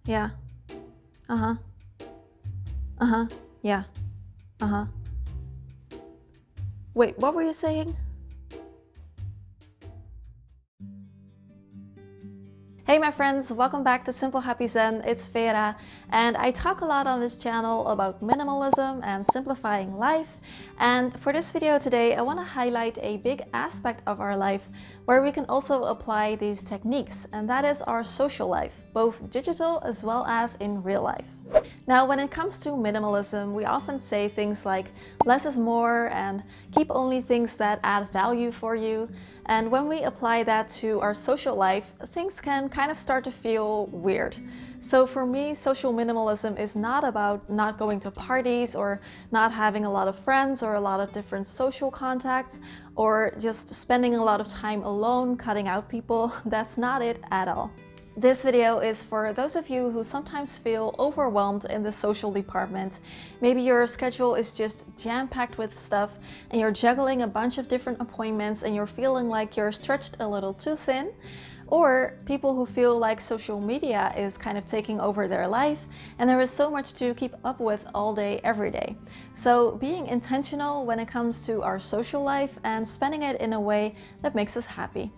Yeah. Uh-huh. Uh-huh. Yeah. Uh-huh. Wait, what were you saying? Hey my friends, welcome back to Simple Happy Zen. It's Vera, and I talk a lot on this channel about minimalism and simplifying life. And for this video today, I want to highlight a big aspect of our life where we can also apply these techniques, and that is our social life, both digital as well as in real life. Now, when it comes to minimalism, we often say things like less is more and keep only things that add value for you. And when we apply that to our social life, things can kind of start to feel weird. So for me, social minimalism is not about not going to parties or not having a lot of friends or a lot of different social contacts or just spending a lot of time alone, cutting out people. That's not it at all. This video is for those of you who sometimes feel overwhelmed in the social department. Maybe your schedule is just jam-packed with stuff and you're juggling a bunch of different appointments and you're feeling like you're stretched a little too thin. Or people who feel like social media is kind of taking over their life and there is so much to keep up with all day, every day. So being intentional when it comes to our social life and spending it in a way that makes us happy.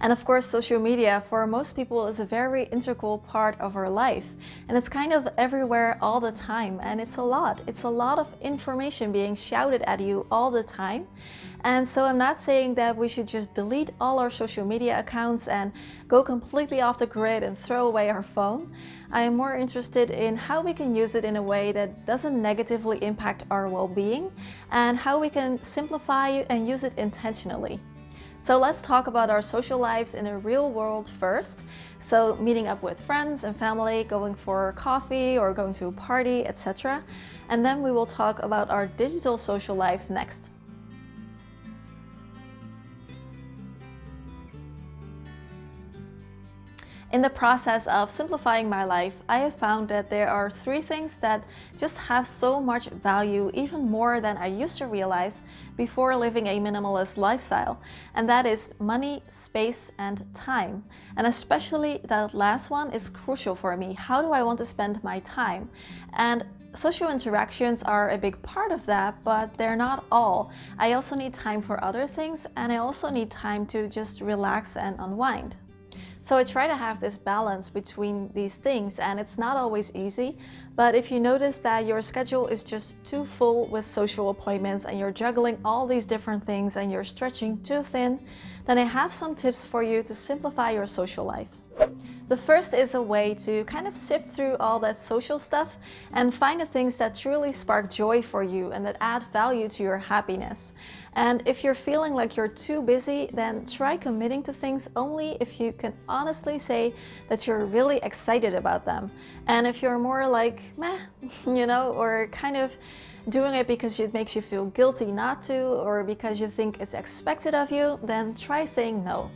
And of course, social media for most people is a very integral part of our life. And it's kind of everywhere all the time. And it's a lot. It's a lot of information being shouted at you all the time. And so I'm not saying that we should just delete all our social media accounts and go completely off the grid and throw away our phone. I am more interested in how we can use it in a way that doesn't negatively impact our well-being and how we can simplify it and use it intentionally. So let's talk about our social lives in a real world first. So meeting up with friends and family, going for coffee or going to a party, etc. And then we will talk about our digital social lives next. In the process of simplifying my life, I have found that there are three things that just have so much value, even more than I used to realize before living a minimalist lifestyle. And that is money, space, and time. And especially that last one is crucial for me. How do I want to spend my time? And social interactions are a big part of that, but they're not all. I also need time for other things, and I also need time to just relax and unwind. So I try to have this balance between these things, and it's not always easy. But if you notice that your schedule is just too full with social appointments and you're juggling all these different things and you're stretching too thin, then I have some tips for you to simplify your social life. The first is a way to kind of sift through all that social stuff and find the things that truly spark joy for you and that add value to your happiness. And if you're feeling like you're too busy, then try committing to things only if you can honestly say that you're really excited about them. And if you're more like, meh, or kind of doing it because it makes you feel guilty not to, or because you think it's expected of you, then try saying no.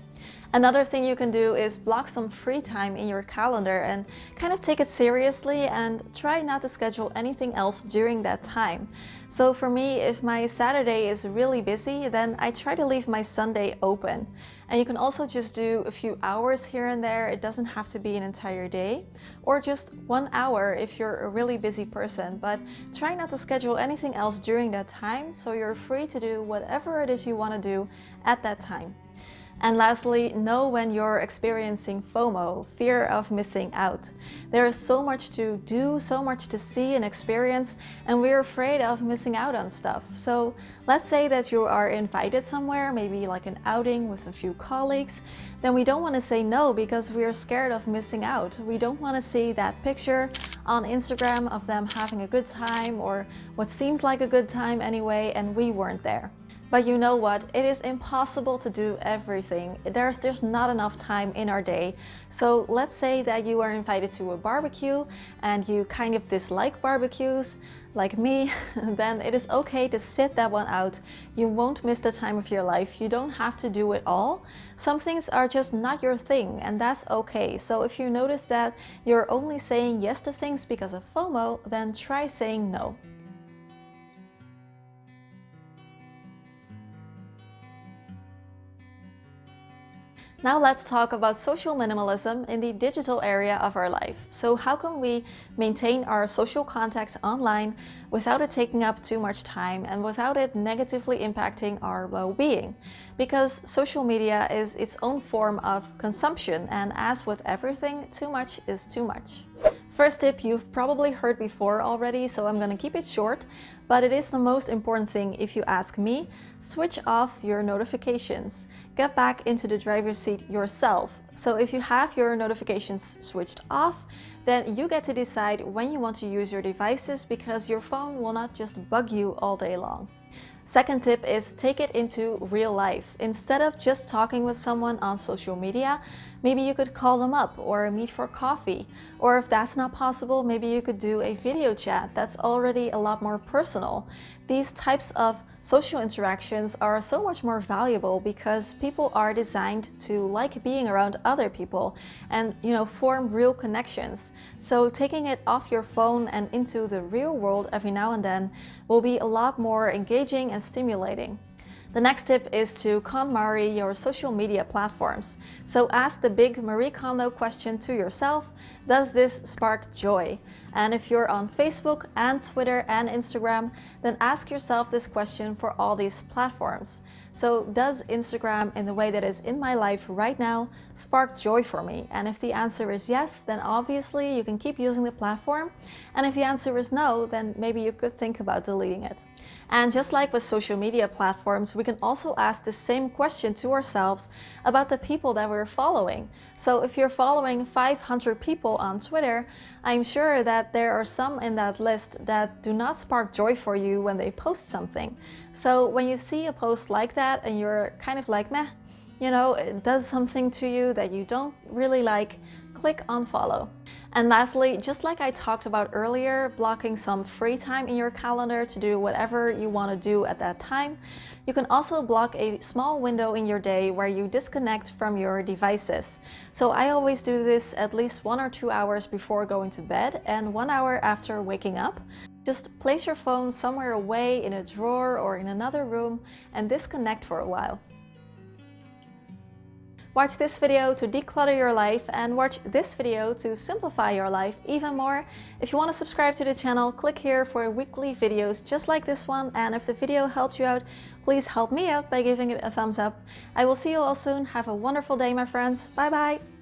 Another thing you can do is block some free time in your calendar and kind of take it seriously and try not to schedule anything else during that time. So for me, if my Saturday is really busy, then I try to leave my Sunday open. And you can also just do a few hours here and there. It doesn't have to be an entire day, or just 1 hour if you're a really busy person. But try not to schedule anything else during that time, so you're free to do whatever it is you want to do at that time. And lastly, know when you're experiencing FOMO, fear of missing out. There is so much to do, so much to see and experience, and we're afraid of missing out on stuff. So let's say that you are invited somewhere, maybe like an outing with a few colleagues, then we don't want to say no because we are scared of missing out. We don't want to see that picture on Instagram of them having a good time or what seems like a good time anyway, and we weren't there. But you know what? It is impossible to do everything. There's just not enough time in our day. So let's say that you are invited to a barbecue and you kind of dislike barbecues, like me, then it is okay to sit that one out. You won't miss the time of your life. You don't have to do it all. Some things are just not your thing, and that's okay. So if you notice that you're only saying yes to things because of FOMO, then try saying no. Now let's talk about social minimalism in the digital area of our life. So how can we maintain our social contacts online without it taking up too much time and without it negatively impacting our well-being? Because social media is its own form of consumption, and as with everything, too much is too much. First tip you've probably heard before already, so I'm gonna keep it short, but it is the most important thing if you ask me. Switch off your notifications. Get back into the driver's seat yourself. So if you have your notifications switched off, then you get to decide when you want to use your devices, because your phone will not just bug you all day long. Second tip is take it into real life. Instead of just talking with someone on social media, maybe you could call them up or meet for coffee. Or if that's not possible, maybe you could do a video chat that's already a lot more personal. These types of social interactions are so much more valuable because people are designed to like being around other people and, form real connections. So taking it off your phone and into the real world every now and then will be a lot more engaging and stimulating. The next tip is to KonMari your social media platforms. So ask the big Marie Kondo question to yourself: does this spark joy? And if you're on Facebook and Twitter and Instagram, then ask yourself this question for all these platforms. So does Instagram, in the way that is in my life right now, spark joy for me? And if the answer is yes, then obviously you can keep using the platform. And if the answer is no, then maybe you could think about deleting it. And just like with social media platforms, we can also ask the same question to ourselves about the people that we're following. So if you're following 500 people on Twitter, I'm sure that there are some in that list that do not spark joy for you when they post something. So when you see a post like that and you're kind of like, meh, it does something to you that you don't really like, click unfollow. And lastly, just like I talked about earlier, blocking some free time in your calendar to do whatever you want to do at that time, you can also block a small window in your day where you disconnect from your devices. So I always do this at least 1 or 2 hours before going to bed and 1 hour after waking up. Just place your phone somewhere away in a drawer or in another room and disconnect for a while. Watch this video to declutter your life and watch this video to simplify your life even more. If you want to subscribe to the channel, click here for weekly videos just like this one. And if the video helped you out, please help me out by giving it a thumbs up. I will see you all soon. Have a wonderful day, my friends. Bye bye.